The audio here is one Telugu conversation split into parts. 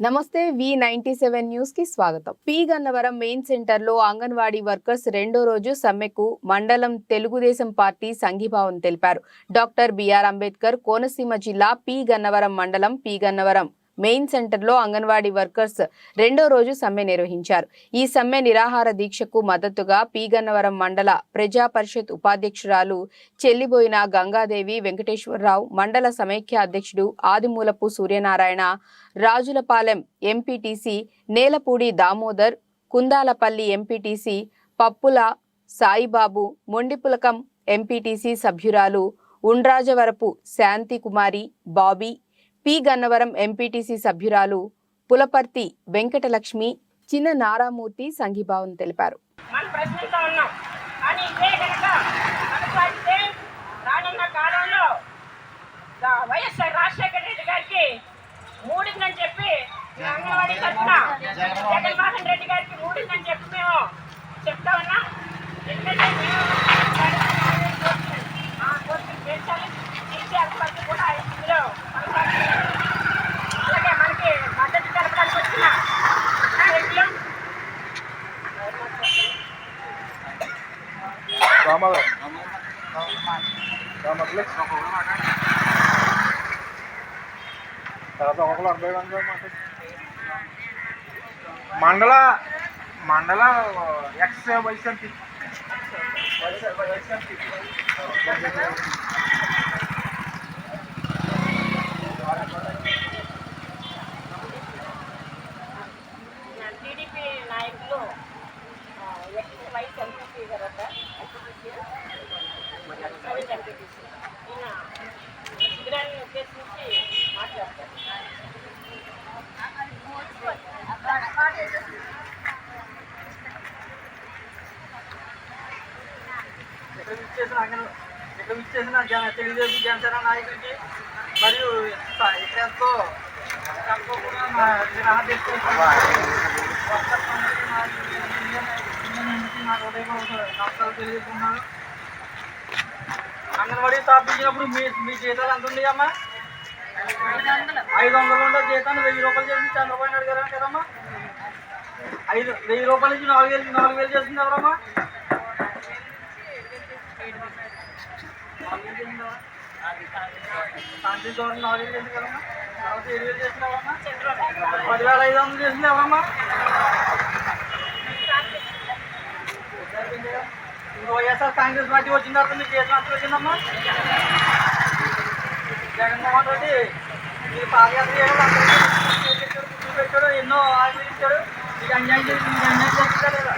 నమస్తే V97 న్యూస్ కి స్వాగతం. పి గన్నవరం మెయిన్ సెంటర్ లో అంగన్వాడీ వర్కర్స్ రెండో రోజు సమ్మెకు మండలం తెలుగుదేశం పార్టీ సంఘీభావం తెలిపారు. డాక్టర్ బిఆర్ అంబేద్కర్ కోనసీమ జిల్లా పి గన్నవరం మండలం పి గన్నవరం మెయిన్ సెంటర్ లో అంగన్వాడీ వర్కర్స్ రెండో రోజు సమ్మె నిర్వహించారు. ఈ సమ్మె నిరాహార దీక్షకు మద్దతుగా పి గన్నవరం మండల ప్రజా పరిషత్ ఉపాధ్యక్షురాలు చెల్లిబోయిన గంగాదేవి వెంకటేశ్వరరావు, మండల సమైక్య అధ్యక్షుడు ఆదిమూలపు సూర్యనారాయణ, రాజులపాలెం ఎంపీటీసీ నేలపూడి దామోదర్, కుందాలపల్లి ఎంపీటీసీ పప్పుల సాయిబాబు, మొండిపులకం ఎంపీటీసీ సభ్యురాలు ఉండ్రాజవరపు శాంతి కుమారి, బాబీ, పి గన్నవరం ఎంపీటీసీ సభ్యురాలు పులపర్తి వెంకటలక్ష్మి, చిన్న నారామూర్తి సంఘీభావం తెలిపారు. మూడిందని చెప్పి అంగన్వాడీ తరఫున జగన్మోహన్ రెడ్డి గారికి మూడిందని చెప్పి మేము చెప్తా ఉన్నాం. ఎందుకంటే అధిపతి కూడా ఇందులో అలాగే మనకి మద్దతు తెలపడానికి వచ్చిన మండల ఎక్స్ వైఎస్ఆర్పీ టీడీపీ నాయకులు ఎక్స్ వైస్ ఎంపీసీ గారు ఈయన శిబిరాన్ని ఉద్దేశించి మాట్లాడతారు. ఇక్కడ ఇచ్చేసిన తెలుగుదేశం జనసేన నాయకులకి మరియు ఇక్కడతో నమస్కారాలు తెలియజేస్తున్నాను. అంగన్వాడీ స్థాపించినప్పుడు మీ జీతాలు ఎంత ఉన్నాయమ్మా? 500 ఉండే జీతాన్ని 1000 రూపాయలు చేసి చంద్రబాబు నాయుడు గారు కదమ్మా. 1000 రూపాయల నుంచి 4000 చేస్తుంది ఎవరమ్మా? శాంతి చోరం 4000 చేసింది కదమ్మా. తర్వాత 7000 చేసినావమ్మా. 10,500 చేసింది ఎవరమ్మా? వైఎస్ఆర్ కాంగ్రెస్ పార్టీ వచ్చిన తర్వాత మీకు జీతం ఎంత వచ్చిందమ్మా? జగన్మోహన్ రెడ్డి మీరు పాదయాత్ర చేయడం అందరికీ పెట్టాడు, ఎన్నో హామీలు ఇచ్చాడు. మీకు అన్యాయం చేస్తుందా లేదా?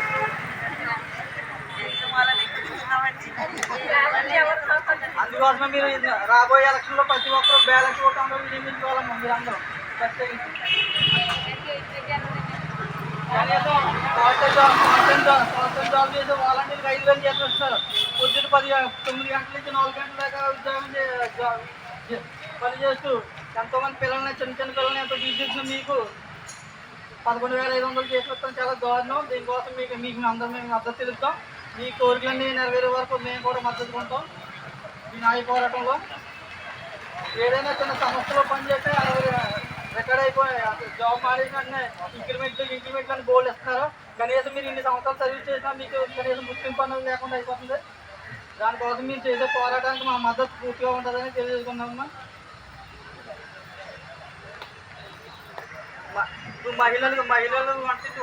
అందుకోసమే మీరు రాబోయే ఎలక్షన్లో ప్రతి ఒక్కరు బ్యాలెన్స్ ఓటంలో వినియోగించుకోవాలమ్మా. మీరు అందరూ సంవత్సరం జాబ్ చేసే వాలంటీర్కి 5,000 చేసి వస్తారు. పొద్దున్న 9 గంటల నుంచి 4 గంటల దాకా ఉద్యోగం పని చేస్తూ ఎంతోమంది పిల్లల్ని చిన్న పిల్లల్ని ఎంతో తీసేసిన మీకు 11,500 చేసి వస్తాం. చాలా దారుణం. దీనికోసం మీకు అందరం మేము మద్దతు తెలుస్తాం. మీ కోరికలన్నీ నెరవేరే వరకు మేము కూడా మద్దతు ఉంటాం. ఈ న్యాయ పోరాటంలో ఏదైనా చిన్న సమస్యలో పనిచేస్తే రికార్డ్ అయిపోయి జాబ్ మానేసినట్టునే ఇంక్రిమెంట్లు అని గోల్డ్ ఇస్తున్నారు. కనీసం మీరు ఇన్ని సంవత్సరాలు సర్వీస్ చేసినా మీకు కనీసం గుర్తింపు అనేది లేకుండా అయిపోతుంది. దానికోసం మీరు చేసే పోరాటానికి మా మద్దతు పూర్తిగా ఉంటుందని తెలియజేసుకున్నామమ్మా. ఇప్పుడు మహిళలు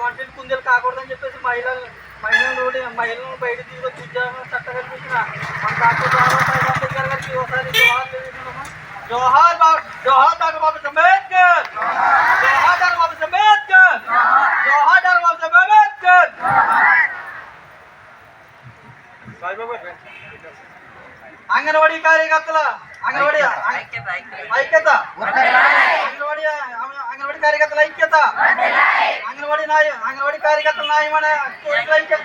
వంటింటి కుందేలు కాకూడదని చెప్పేసి మహిళలను బయట తీసుకొచ్చి ఉద్యోగం చట్టం కల్పించిన మన డాక్టర్ బాబాసాహెబ్ అంబేద్కర్ గారికి ఒకసారి జోహార్ తెలియజేస్తున్నామా. జోహార్ డాక్టర్ బాబాసాహెబ్ అంబేద్కర్, జోహార్ డాక్టర్ బాబాసాహెబ్ అంబేద్కర్, జోహార్ డాక్టర్ బాబాసాహెబ్ అంబేద్కర్. అంగన్వాడీ కార్యకర్తల అంగన్వాడీ ఐక్యత, అంగన్వాడీ కార్యకర్తల ఐక్యత, అంగన్వాడీ కార్యకర్తల న్యాయమైన కోరికల ఐక్యత.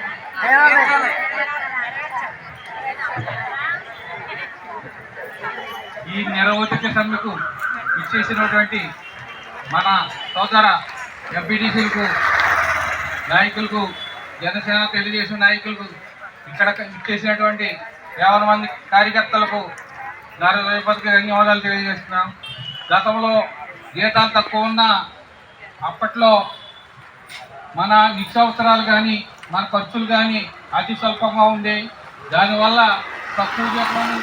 ఈ నిరవధిక సమ్మెకు ఇచ్చేసినటువంటి మన సోదర ఎంపీటీసీలకు, నాయకులకు, జనసేన తెలుగుదేశం నాయకులకు, ఇక్కడ ఇచ్చేసినటువంటి 50 మంది కార్యకర్తలకు ధన్యవాదాలు తెలియజేస్తున్నాం. గతంలో జీతాలు తక్కువ ఉన్న అప్పట్లో మన నిత్యావసరాలు కానీ మన ఖర్చులు కానీ అతి స్వల్పంగా ఉండేవి. దానివల్ల తక్కువ చెప్పడం